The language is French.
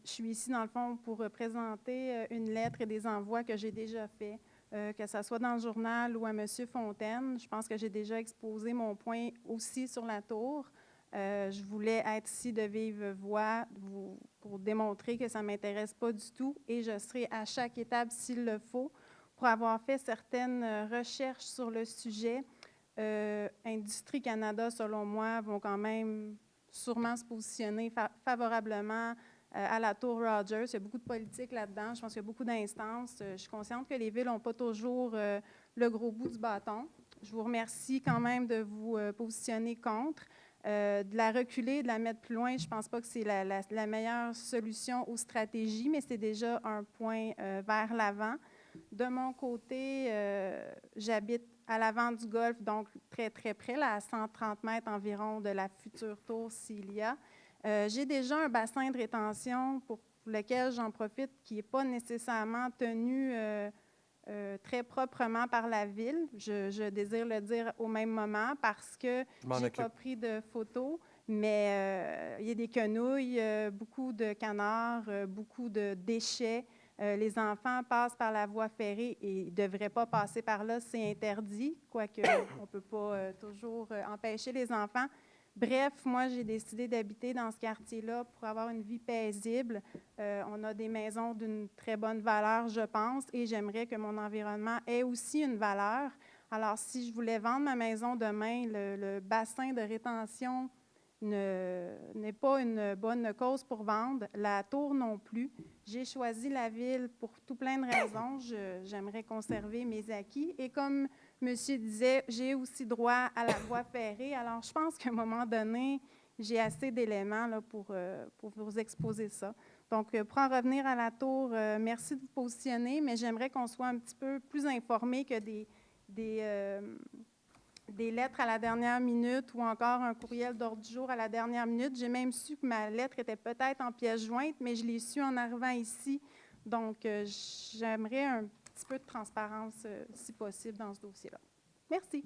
je suis ici, dans le fond, pour présenter une lettre et des envois que j'ai déjà faits, que ce soit dans le journal ou à M. Fontaine. Je pense que j'ai déjà exposé mon point aussi sur la tour. Je voulais être ici de vive voix pour démontrer que ça ne m'intéresse pas du tout et je serai à chaque étape s'il le faut pour avoir fait certaines recherches sur le sujet. Industrie Canada, selon moi, vont quand même sûrement se positionner favorablement à la tour Rogers. Il y a beaucoup de politique là-dedans. Je pense qu'il y a beaucoup d'instances. Je suis consciente que les villes n'ont pas toujours le gros bout du bâton. Je vous remercie quand même de vous positionner contre. De la reculer, de la mettre plus loin, je ne pense pas que c'est la meilleure solution ou stratégie, mais c'est déjà un point vers l'avant. De mon côté, j'habite à l'avant du golfe, donc très, très près, là, à 130 mètres environ de la future tour s'il y a. J'ai déjà un bassin de rétention pour lequel j'en profite, qui n'est pas nécessairement tenu très proprement par la ville. Je désire le dire au même moment parce que je n'ai pas pris de photos, mais il y a des quenouilles, beaucoup de canards, beaucoup de déchets. Les enfants passent par la voie ferrée et ils ne devraient pas passer par là, c'est interdit, quoique on ne peut pas toujours empêcher les enfants. Bref, moi, j'ai décidé d'habiter dans ce quartier-là pour avoir une vie paisible. On a des maisons d'une très bonne valeur, je pense, et j'aimerais que mon environnement ait aussi une valeur. Alors, si je voulais vendre ma maison demain, le bassin de rétention n'est pas une bonne cause pour vendre, la tour non plus. J'ai choisi la ville pour tout plein de raisons. J'aimerais conserver mes acquis. Et comme monsieur disait, j'ai aussi droit à la voie ferrée. Alors, je pense qu'à un moment donné, j'ai assez d'éléments là, pour vous exposer ça. Donc, pour en revenir à la tour, merci de vous positionner, mais j'aimerais qu'on soit un petit peu plus informé que des lettres à la dernière minute ou encore un courriel d'ordre du jour à la dernière minute. J'ai même su que ma lettre était peut-être en pièce jointe, mais je l'ai su en arrivant ici. Donc, j'aimerais un petit peu de transparence, si possible, dans ce dossier-là. Merci.